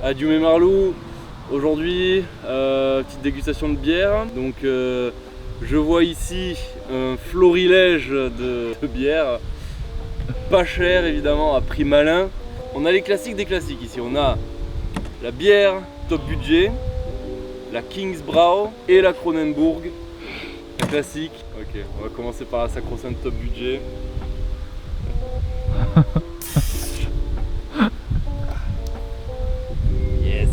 Adieu mes Marlou. Aujourd'hui, petite dégustation de bière. Donc je vois ici un florilège de bière. Pas cher évidemment, à prix malin. On a les classiques des classiques ici. On a la bière top budget, la Kingsbrau et la Kronenbourg. Classique. Ok, on va commencer par la sacro-sainte top budget. Yes.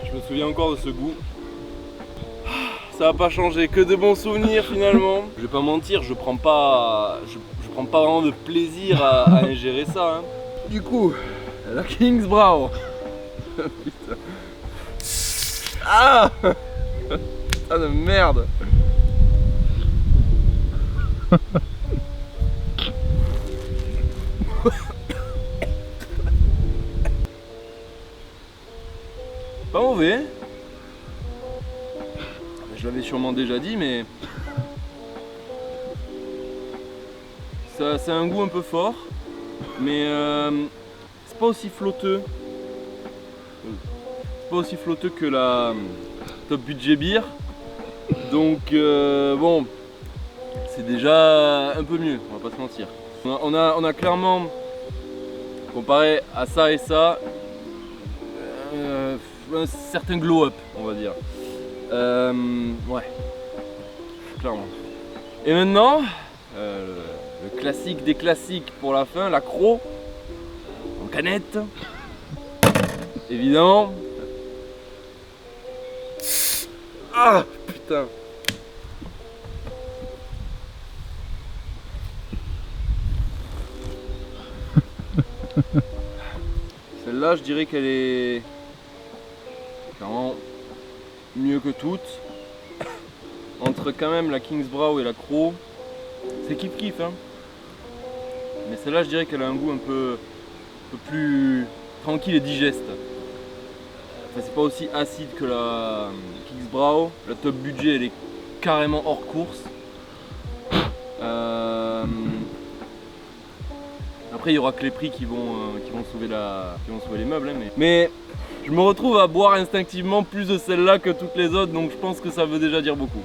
Je me souviens encore de ce goût. Ça n'a pas changé, que de bons souvenirs finalement. Je vais pas mentir, je prends pas vraiment de plaisir à ingérer ça. Hein. Du coup, la Kingsbrau. Putain. Ah putain de merde. Pas mauvais. Je l'avais sûrement déjà dit, mais ça a un goût un peu fort, mais c'est pas aussi flotteux. C'est pas aussi flotteux que la top budget beer. Donc bon, c'est déjà un peu mieux, on va pas se mentir. On a clairement, comparé à ça et ça, un certain glow-up, on va dire. Ouais, clairement. Et maintenant, le classique des classiques pour la fin, la Cro, en canette, évidemment. Ah putain. Celle-là, je dirais qu'elle est clairement mieux que toutes. Entre quand même la Kingsbrau et la Cro, c'est kiff kiff hein. Mais celle-là je dirais qu'elle a un goût un peu plus tranquille et digeste. Enfin, c'est pas aussi acide que la Kingsbrau. La top budget elle est carrément hors course. Après il y aura que les prix qui vont sauver les meubles hein, mais je me retrouve à boire instinctivement plus de celle-là que toutes les autres, donc je pense que ça veut déjà dire beaucoup.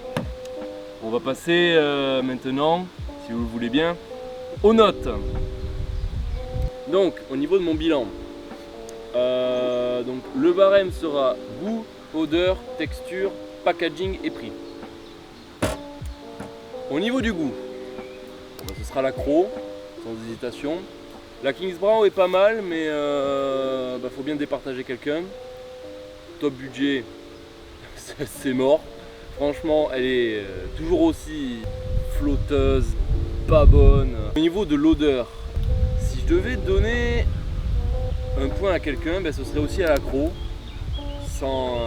On va passer maintenant, si vous le voulez bien, aux notes. Donc, au niveau de mon bilan, donc, le barème sera goût, odeur, texture, packaging et prix. Au niveau du goût, ce sera la Cro, sans hésitation. La Kingsbrau est pas mal, mais faut bien départager quelqu'un. Top budget, c'est mort. Franchement, elle est toujours aussi flotteuse, pas bonne. Au niveau de l'odeur, si je devais donner un point à quelqu'un, ce serait aussi à la Cro, sans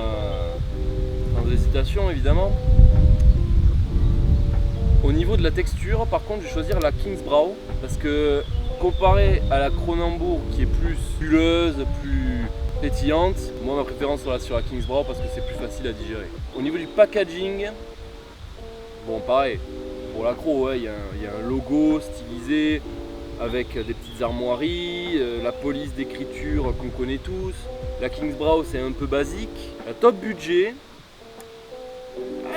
hésitation évidemment. Au niveau de la texture, par contre, je vais choisir la Kingsbrau parce que comparé à la Kronenbourg qui est plus bulleuse, plus pétillante, moi ma préférence sera sur la Kingsbrau parce que c'est plus facile à digérer. Au niveau du packaging, bon pareil, pour la Cro, il y a un logo stylisé avec des petites armoiries, la police d'écriture qu'on connaît tous. La Kingsbrau c'est un peu basique. La top budget,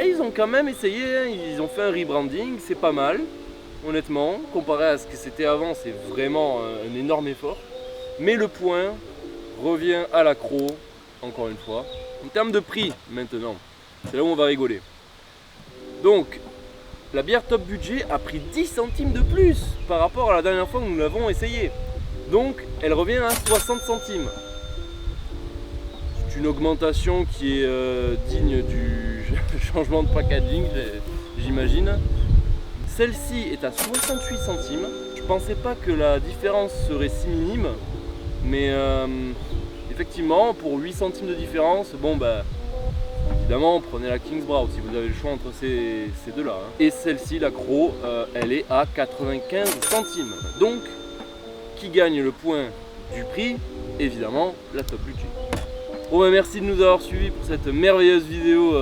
ils ont quand même essayé, hein, ils ont fait un rebranding, c'est pas mal. Honnêtement, comparé à ce que c'était avant, c'est vraiment un énorme effort. Mais le point revient à la Cro, encore une fois. En termes de prix, maintenant, c'est là où on va rigoler. Donc, la bière top budget a pris 10 centimes de plus par rapport à la dernière fois que nous l'avons essayé. Donc, elle revient à 60 centimes. C'est une augmentation qui est digne du changement de packaging, j'imagine. Celle-ci est à 68 centimes. Je pensais pas que la différence serait si minime, mais effectivement, pour 8 centimes de différence, bon évidemment, prenez la Kingsbrau si vous avez le choix entre ces deux-là. Hein. Et celle-ci, la Cro, elle est à 95 centimes. Donc, qui gagne le point du prix? Évidemment, la top budget. Bon bah merci de nous avoir suivis pour cette merveilleuse vidéo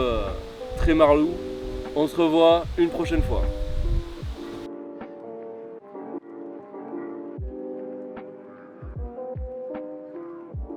très marlou. On se revoit une prochaine fois.